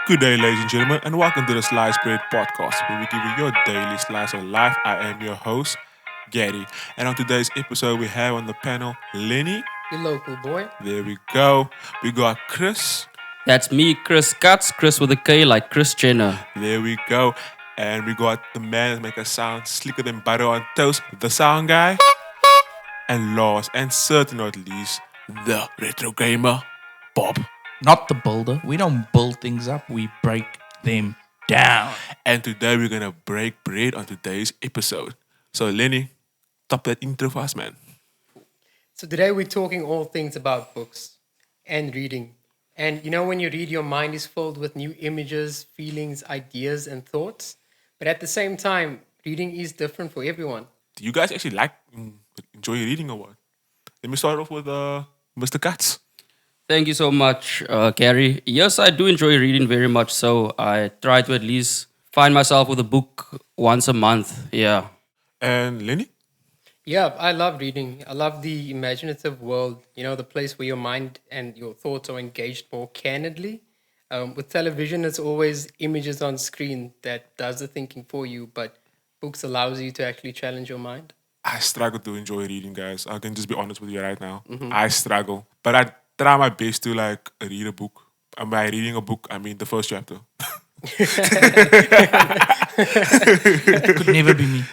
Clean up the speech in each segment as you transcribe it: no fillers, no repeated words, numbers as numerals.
Good day, ladies and gentlemen, and welcome to the Slice Bread Podcast, where we give you your daily slice of life. I am your host, Gary, and on today's episode, we have on the panel Lenny. Your local boy. There we go. We got Chris. That's me, Chris Cuts, Chris with a K like Chris Jenner. There we go. And we got the man that make us sound slicker than butter on toast, the sound guy. And last and certainly not least, the retro gamer, Bob. Not the builder. We don't build things up, we break them down. And today we're gonna break bread on today's episode. So Lenny, top that intro for us, man. So today we're talking all things about books and reading. And you know, when you read, your mind is filled with new images, feelings, ideas, and thoughts. But at the same time, reading is different for everyone. Do you guys actually enjoy reading or what? Let me start off with Mr. Katz. Thank you so much, Gary. Yes, I do enjoy reading very much so. I try to at least find myself with a book once a month. Yeah. And Lenny? Yeah, I love reading. I love the imaginative world, you know, the place where your mind and your thoughts are engaged more candidly. With television, it's always images on screen that does the thinking for you, but books allows you to actually challenge your mind. I struggle to enjoy reading, guys. I can just be honest with you right now. I struggle. But I try my best to read a book. And by reading a book, I mean the first chapter. Could never be me.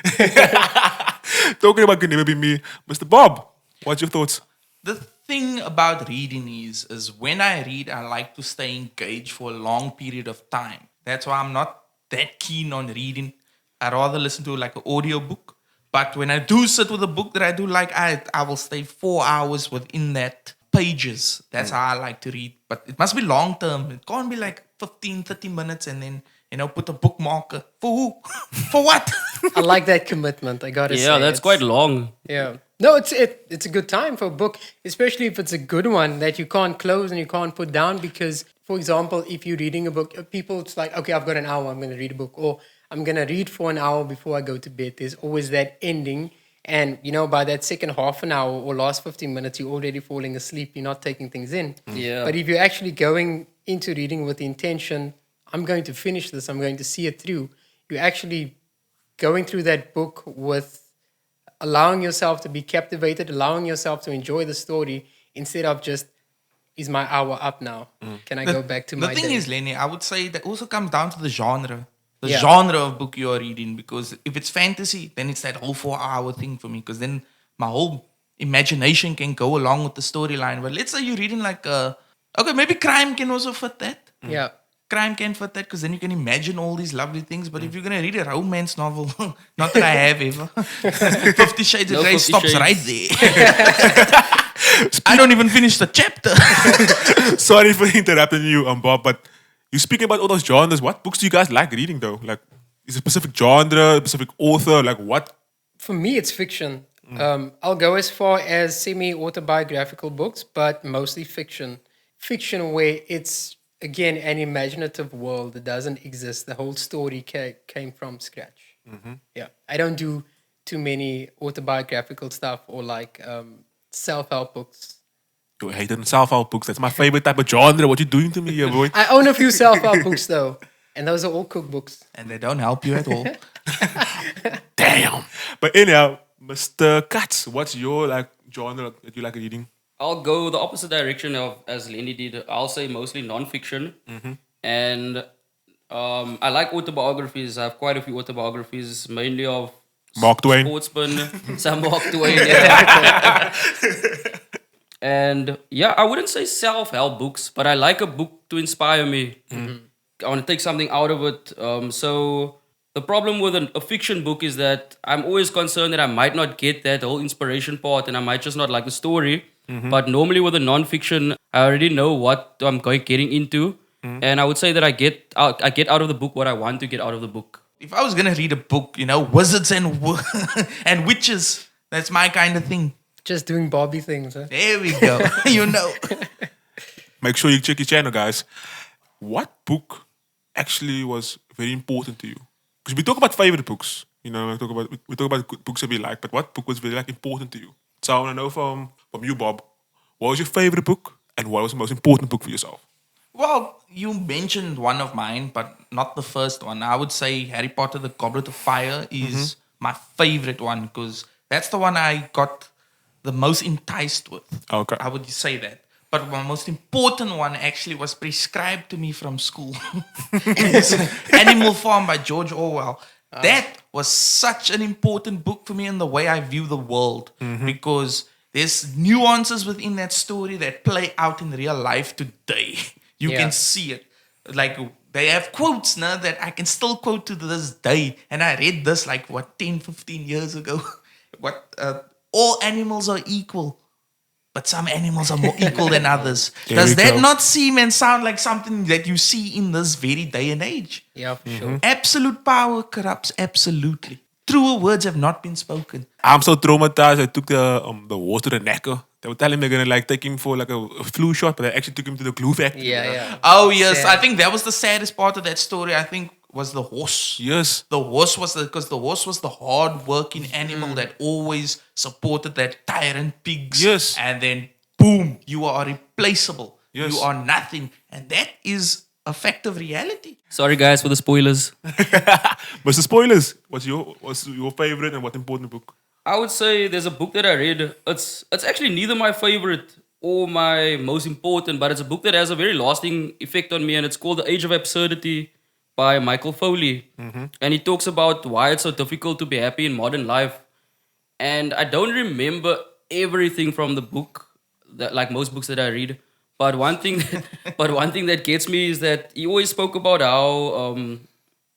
Talking about could never be me. Mr. Bob, what's your thoughts? The thing about reading is when I read, I like to stay engaged for a long period of time. That's why I'm not that keen on reading. I rather listen to like an audio book. But when I do sit with a book that I do like, I will stay 4 hours within that pages. That's how I like to read. But it must be long term. It can't be like 15, 30 minutes and then, put a bookmarker. For who? For what? I like that commitment, I gotta say. Yeah, that's It's- quite long. Yeah. No, it's a good time for a book, especially if it's a good one that you can't close and you can't put down. Because, for example, if you're reading a book, people, it's like, okay, I've got an hour, I'm going to read a book. Or I'm going to read for an hour before I go to bed. There's always that ending. And, by that second half an hour or last 15 minutes, you're already falling asleep. You're not taking things in. Yeah. But if you're actually going into reading with the intention, I'm going to finish this, I'm going to see it through, you're actually going through that book with allowing yourself to be captivated, allowing yourself to enjoy the story instead of just, is my hour up now? Can I go back to my The thing day? is, Lenny, I would say that also comes down to the genre. The Yeah. genre of book you are reading. Because if it's fantasy, then it's that whole 4 hour thing for me. Because then my whole imagination can go along with the storyline. But let's say you're reading okay, maybe crime can also fit that. Yeah. Crime can fit that because then you can imagine all these lovely things. But if you're going to read a romance novel, not that I have ever, 50 Shades of No Grey 50 stops Shades. right there. I don't even finish the chapter. Sorry for interrupting you, Bob, but you speaking about all those genres. What books do you guys like reading, though? Like, is it a specific genre, a specific author? Like, what? For me, it's fiction. I'll go as far as semi-autobiographical books, but mostly fiction. Fiction where it's, again, an imaginative world that doesn't exist. The whole story came from scratch. Yeah. I don't do too many autobiographical stuff or self-help books. You hate self-help books. That's my favorite type of genre. What you doing to me here, boy? I own a few self-help books, though. And those are all cookbooks. And they don't help you at all. Damn. But anyhow, Mr. Katz, what's your genre that you like reading? I'll go the opposite direction of as Lenny did. I'll say mostly non-fiction. And I like autobiographies. I have quite a few autobiographies, mainly of Mark Twain. sportsmen, some Mark Twain. Yeah. And yeah, I wouldn't say self-help books, but I like a book to inspire me. I want to take something out of it. So the problem with a fiction book is that I'm always concerned that I might not get that whole inspiration part and I might just not like the story. But normally with a non-fiction, I already know what I'm getting into. And I would say that I get out of the book what I want to get out of the book. If I was going to read a book, wizards and and witches, that's my kind of thing. Just doing Bobby things. Huh? There we go. Make sure you check your channel, guys. What book actually was very important to you? Because we talk about favorite books. We talk about good books that we like, but what book was very important to you? So I want to know from you, Bob, what was your favorite book and what was the most important book for yourself? Well, you mentioned one of mine, but not the first one. I would say Harry Potter, the Goblet of Fire is my favorite one because that's the one I got the most enticed with. Okay. I would say that. But my most important one actually was prescribed to me from school. It's Animal Farm by George Orwell. That was such an important book for me in the way I view the world because there's nuances within that story that play out in real life today. You Yeah. can see it. Like they have quotes now that I can still quote to this day. And I read this like 10, 15 years ago. All animals are equal, but some animals are more equal than others. There Does you that go. not seem and sound like something that you see in this very day and age? Yeah, for sure. Absolute power corrupts absolutely. Truer words have not been spoken. I'm so traumatized. I took the horse to the necker. They were telling me they're gonna like take him for like a flu shot, but they actually took him to the glue factory. Yeah, yeah. Oh yes, Sad. I think that was the saddest part of that story. I think was the horse. Yes. The horse was because the horse was the hard-working animal that always supported that tyrant pigs. Yes. And then boom, you are replaceable. Yes. You are nothing, and that is a fact of reality. Sorry, guys, for the spoilers. Mr. Spoilers, what's your favorite and what important book? I would say there's a book that I read. It's actually neither my favorite or my most important, but it's a book that has a very lasting effect on me, and it's called The Age of Absurdity by Michael Foley. And he talks about why it's so difficult to be happy in modern life. And I don't remember everything from the book, that, like most books that I read. But one thing, but one thing that gets me is that he always spoke about how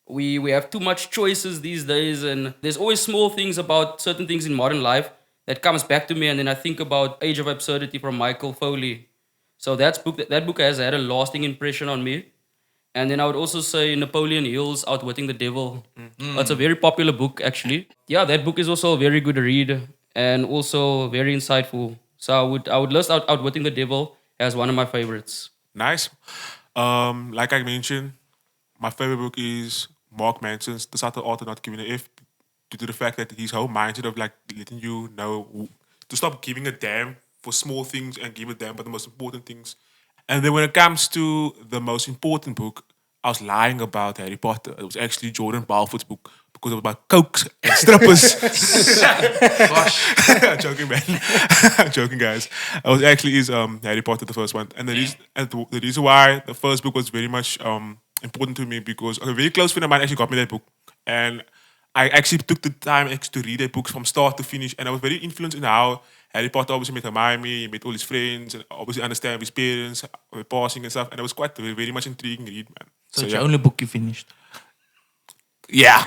we have too much choices these days, and there's always small things about certain things in modern life that comes back to me, and then I think about Age of Absurdity from Michael Foley. So that book has had a lasting impression on me. And then I would also say Napoleon Hill's Outwitting the Devil. It's a very popular book, actually. Yeah, that book is also a very good read and also very insightful. So I would list Outwitting the Devil as one of my favorites. Nice. Like I mentioned, my favorite book is Mark Manson's The Subtle Art of Not Giving a F, due to the fact that his whole mindset of like letting you know to stop giving a damn for small things and give a damn for the most important things. And then when it comes to the most important book, I was lying about Harry Potter. It was actually Jordan Balfour's book because it was about cokes and strippers. Gosh. I'm joking, man. I'm joking, guys. It was actually Harry Potter, the first one. And the reason why the first book was very much important to me because a very close friend of mine actually got me that book. And I actually took the time to read that book from start to finish. And I was very influenced in how Harry Potter obviously met Hermione, he met all his friends, and obviously understand his parents, passing and stuff. And it was quite a very, very much intriguing read, man. So it's yeah. the only book you finished. Yeah.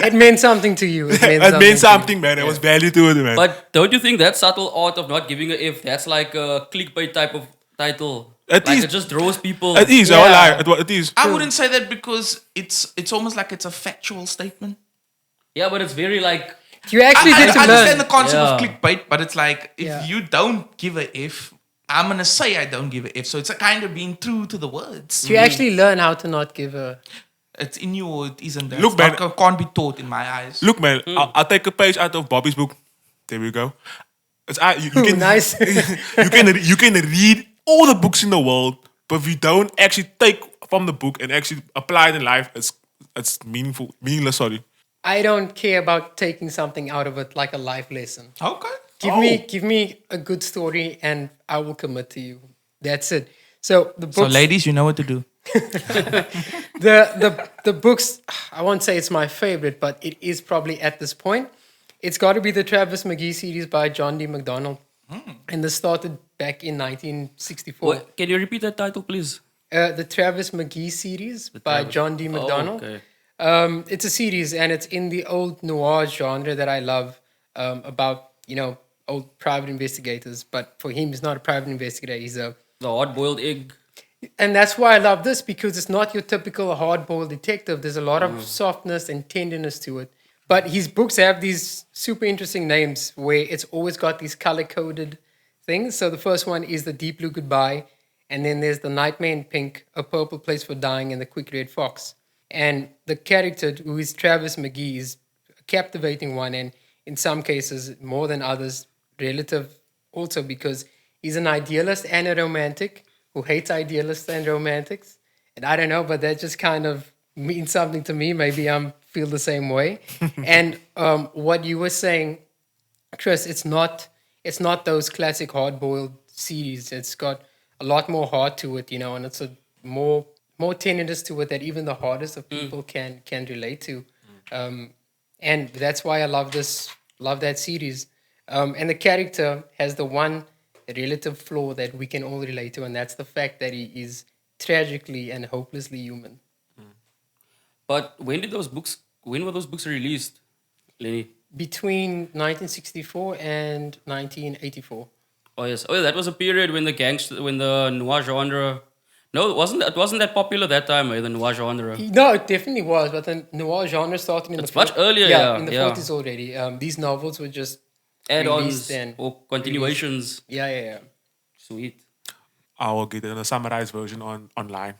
It meant something to you. It meant It meant to something, man. There was value to it, man. But don't you think that subtle art of not giving a F, that's like a clickbait type of title? It Like is. it just draws people. It is, I Yeah. won't lie. It is. I wouldn't say that because it's almost like it's a factual statement. Yeah, but it's very like, You actually I get to understand learn. the concept of Yeah. clickbait, but it's like if Yeah. you don't give a F, I'm gonna say I don't give a F. So it's a kind of being true to the words. You actually learn how to not give a. It's in you or it isn't. Look, man. Can't be taught in my eyes. Look, man, I'll take a page out of Bobby's book. There we go. You can, Nice. you can read all the books in the world, but if you don't actually take from the book and actually apply it in life, it's meaningless. Sorry. I don't care about taking something out of it like a life lesson. Okay. Give me a good story and I will commit to you. That's it. So the So books, ladies, you know what to do. the books, I won't say it's my favorite, but it is probably at this point. It's got to be the Travis McGee series by John D. MacDonald. And this started back in 1964. what, can you repeat that title, please? The Travis McGee series by John D. MacDonald. Oh, okay. It's a series and it's in the old noir genre that I love about, old private investigators. But for him, he's not a private investigator. He's a... The hard-boiled egg. And that's why I love this because it's not your typical hard-boiled detective. There's a lot of softness and tenderness to it. But his books have these super interesting names where it's always got these color-coded things. So the first one is The Deep Blue Goodbye. And then there's The Nightmare in Pink, A Purple Place for Dying, and The Quick Red Fox. And the character, who is Travis McGee, is a captivating one. And in some cases, more than others, relative also because He's an idealist and a romantic who hates idealists and romantics. And I don't know, but that just kind of means something to me. Maybe I feel the same way. And what you were saying, Chris, it's not those classic hard-boiled series. It's got a lot more heart to it, and it's a more tenderness to it that even the hardest of people can relate to. And that's why I love that series. And the character has the one relative flaw that we can all relate to, and that's the fact that he is tragically and hopelessly human. But when were those books released, Lenny? Between 1964 and 1984. Oh yes. Oh yeah, that was a period when the noir genre. No, it wasn't that popular that time, the noir genre. No, it definitely was, but the noir genre started in It's the much earlier, yeah, in the yeah. 40s already. These novels were just Add-ons released and or continuations. yeah. Sweet. I will get it in a summarized version online.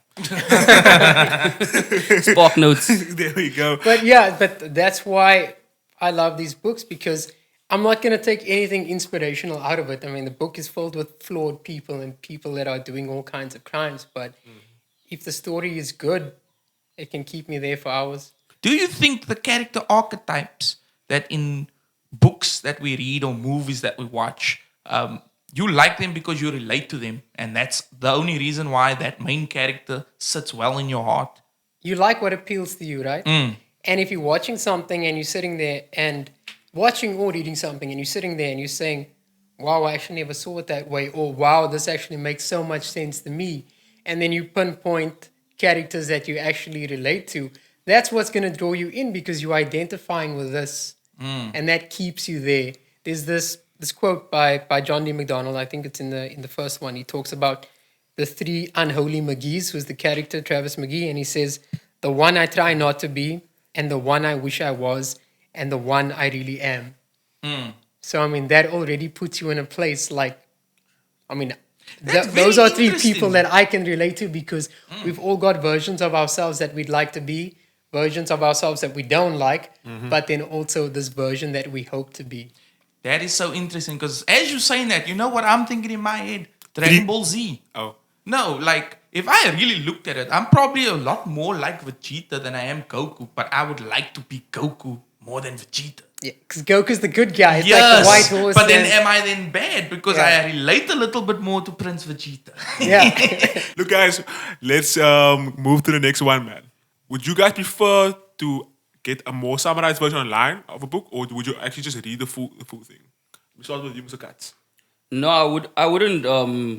Spark notes. There we go. But that's why I love these books, because I'm not going to take anything inspirational out of it. I mean, the book is filled with flawed people and people that are doing all kinds of crimes. But if the story is good, it can keep me there for hours. Do you think the character archetypes that in books that we read or movies that we watch, you like them because you relate to them, and that's the only reason why that main character sits well in your heart? You like what appeals to you, right? And if you're watching something and you're sitting there and watching or reading something and you're sitting there and you're saying, wow, I actually never saw it that way, or wow, this actually makes so much sense to me, and then you pinpoint characters that you actually relate to, that's what's going to draw you in, because you're identifying with this, and that keeps you there. There's this quote by John D. MacDonald, I think it's in the first one. He talks about the three unholy McGees, who's the character Travis McGee, and he says, the one I try not to be, and the one I wish I was, and the one I really am. So, I mean, that already puts you in a place like, I mean, those are three people that I can relate to, because we've all got versions of ourselves that we'd like to be, versions of ourselves that we don't like, but then also this version that we hope to be. That is so interesting, because as you're saying that, you know what I'm thinking in my head? Dragon Ball Z. Oh. No, like, if I really looked at it, I'm probably a lot more like Vegeta than I am Goku, but I would like to be Goku more than Vegeta. Yeah, because Goku's the good guy. It's like the white horse. But then am I then bad? Because I relate a little bit more to Prince Vegeta. Yeah. Look, guys, let's move to the next one, man. Would you guys prefer to get a more summarized version online of a book, or would you actually just read the full thing? We start with you, Mr. Katz. No, I wouldn't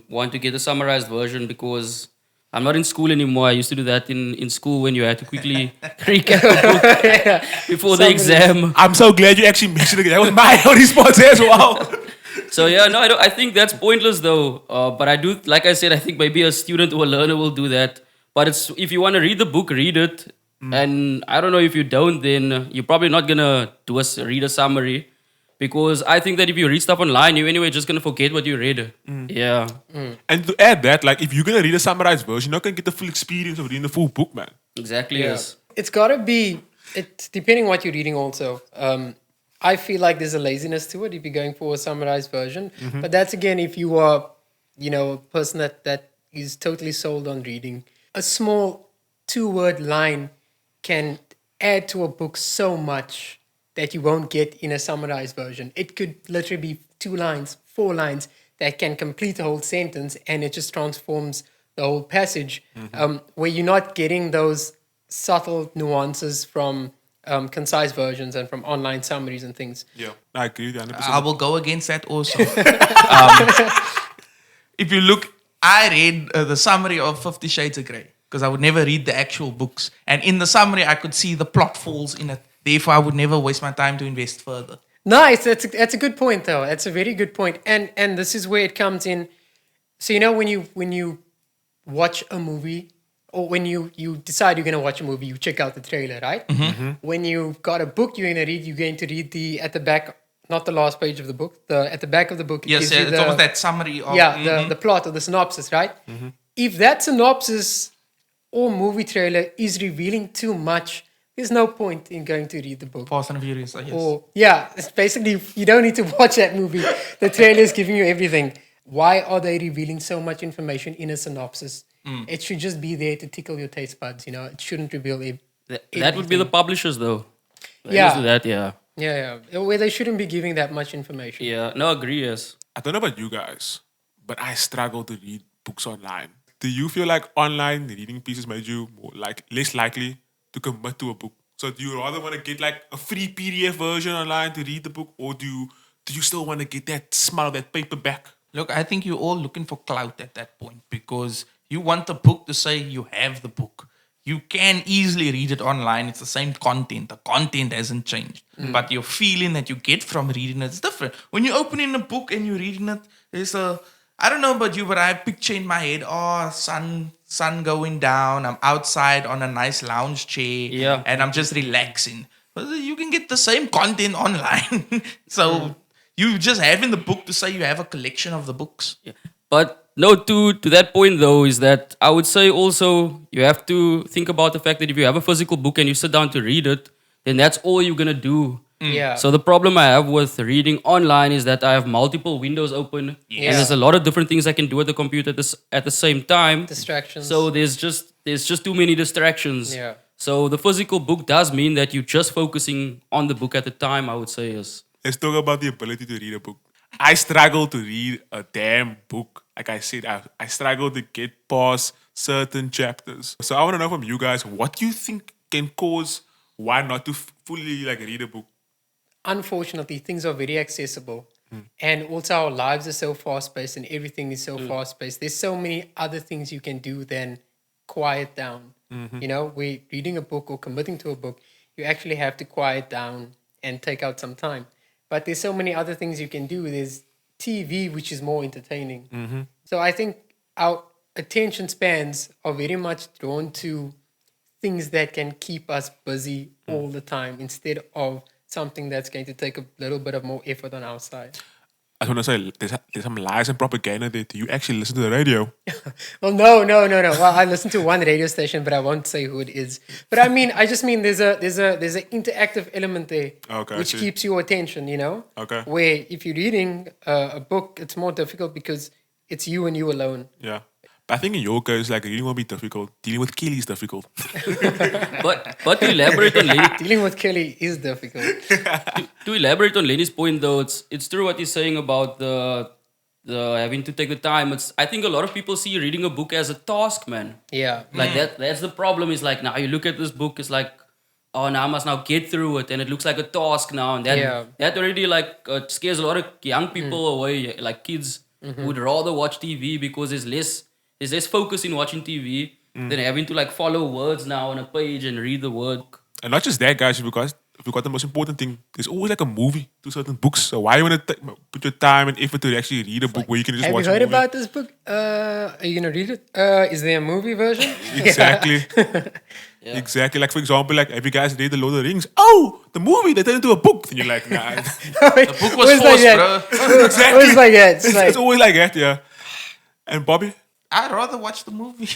want to get a summarized version, because I'm not in school anymore. I used to do that in school when you had to quickly recap a book before the exam. I'm so glad you actually mentioned it. That was my only response as well. So yeah, no, I think that's pointless though. But I do, like I said, I think maybe a student or a learner will do that. But if you want to read the book, read it. And I don't know, if you don't, then you're probably not gonna read a summary. Because I think that if you read stuff online, you're anyway just going to forget what you read. Yeah. And to add that, like, if you're going to read a summarized version, you're not going to get the full experience of reading the full book, man. Exactly, yes. It's got to be, it's depending what you're reading also. I feel like there's a laziness to it if you're going for a summarized version. But that's, again, if you are, a person that is totally sold on reading. A small 2-word line can add to a book so much that you won't get in a summarized version. It could literally be 2 lines, 4 lines that can complete the whole sentence, and it just transforms the whole passage, where you're not getting those subtle nuances from concise versions and from online summaries and things. Yeah, I agree with you 100%. I will go against that also. If you look, I read the summary of 50 Shades of Grey, because I would never read the actual books. And in the summary, I could see the plot holes in it. Therefore, I would never waste my time to invest further. Nice. That's a good point, though. That's a very good point. And this is where it comes in. So, when you watch a movie, or when you decide you're going to watch a movie, you check out the trailer, right? When you've got a book you're going to read, you're going to read at the back, not the last page of the book, at the back of the book. Yes, it's almost that summary of... the plot or the synopsis, right? If that synopsis or movie trailer is revealing too much, there's no point in going to read the book. Fast and Furious, I guess. Or, it's basically, you don't need to watch that movie. The trailer is giving you everything. Why are they revealing so much information in a synopsis? It should just be there to tickle your taste buds. It shouldn't reveal it. That would be the publishers, though. They Yeah. used to do that, yeah. Yeah. Where they shouldn't be giving that much information. Yeah, no, agree, yes. I don't know about you guys, but I struggle to read books online. Do you feel like online reading pieces made you less likely to commit to a book? So do you rather want to get like a free PDF version online to read the book, or do you still want to get that smell of that paperback? Look, I think you're all looking for clout at that point because you want the book to say you have the book. You can easily read it online. It's the same content. The content hasn't changed. But your feeling that you get from reading it is different. When you open in a book and you're reading it, I don't know about you, but I have a picture in my head. Oh, sun going down. I'm outside on a nice lounge chair. Yeah. And I'm just relaxing. But you can get the same content online. So you just have in the book to say you have a collection of the books. Yeah. But no, to that point though, is that I would say also you have to think about the fact that if you have a physical book and you sit down to read it, then that's all you're gonna do. Yeah. So the problem I have with reading online is that I have multiple windows open, and there's a lot of different things I can do at the computer at the same time. Distractions. So there's just too many distractions. Yeah. So the physical book does mean that you're just focusing on the book at the time. I would say is. Let's talk about the ability to read a book. I struggle to read a damn book. Like I said, I struggle to get past certain chapters. So I want to know from you guys, what do you think can cause why not to fully read a book? Unfortunately, things are very accessible. And also our lives are so fast-paced and everything is so fast-paced. There's so many other things you can do than quiet down. We're reading a book or committing to a book, you actually have to quiet down and take out some time. But there's so many other things you can do. There's TV, which is more entertaining. So I think our attention spans are very much drawn to things that can keep us busy all the time instead of something that's going to take a little bit of more effort on our side. I just want to say, there's some lies and propaganda there. Do you actually listen to the radio? Well, no. Well, I listen to one radio station, but I won't say who it is. But I just mean there's an interactive element there, Okay, I which see. keeps your attention. Okay. Where if you're reading a book, it's more difficult because it's you and you alone. Yeah. But I think in your case, reading will be difficult. Dealing with Kelly is difficult. But to elaborate on Lenny, Dealing with Kelly is difficult. to elaborate on Lenny's point though, it's true what he's saying about the having to take the time. I think a lot of people see reading a book as a task, man. Yeah. Like that's the problem. Is like now you look at this book, it's like, oh, now I must now get through it, and it looks like a task now, and that already scares a lot of young people away. Like kids would rather watch TV because there's less focus in watching TV than having to follow words now on a page and read the word. And not just that, guys, because if you got the most important thing, there's always a movie to certain books. So why you want to put your time and effort to actually read a book where you can just Have watch you a heard movie? about this book? Are you gonna read it? Is there a movie version? Exactly. Exactly. Like, for example, have you guys read The Lord of the Rings? Oh, the movie, they turned into a book. And you're like, nah. The Book was forced, bro. Exactly. It's like that. It's like, It's always like that, yeah. And Bobby? I'd rather watch the movie.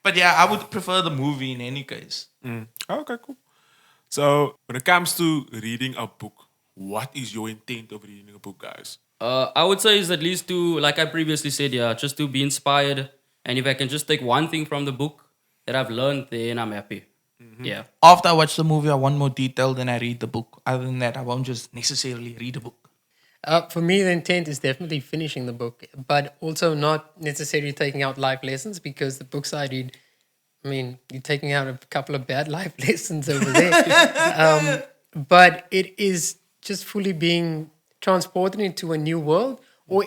But yeah, I would prefer the movie in any case. Okay, cool. So, when it comes to reading a book, what is your intent of reading a book, guys? I would say is at least to, like I previously said, just to be inspired. And if I can just take one thing from the book that I've learned, then I'm happy. Yeah. After I watch the movie, I want more detail than I read the book. Other than that, I won't just necessarily read a book. for me, the intent is definitely finishing the book, but also not necessarily taking out life lessons because the books I read, you're taking out a couple of bad life lessons over there. But it is just fully being transported into a new world or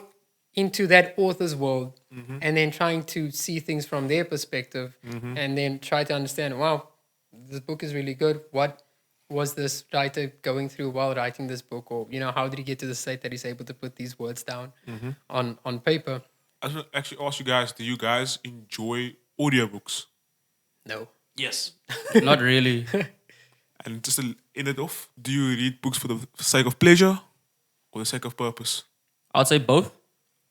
into that author's world and then trying to see things from their perspective and then try to understand, wow, this book is really good. What was this writer going through while writing this book? Or, how did he get to the state that he's able to put these words down on paper? I was going to actually ask you guys, do you guys enjoy audiobooks? No. Yes. Not really. And just to end it off, do you read books for the sake of pleasure or the sake of purpose? I'd say both.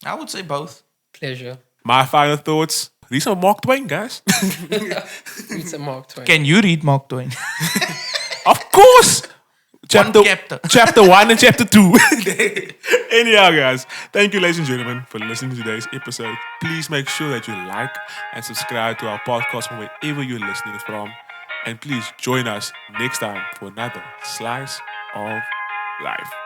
I would say both. Pleasure. My final thoughts. Read some Mark Twain, guys. Read some Mark Twain. Can you read Mark Twain? Of course! chapter. Chapter 1 and chapter 2. Anyhow, guys, thank you, ladies and gentlemen, for listening to today's episode. Please make sure that you like and subscribe to our podcast from wherever you're listening from. And please join us next time for another Slice of Life.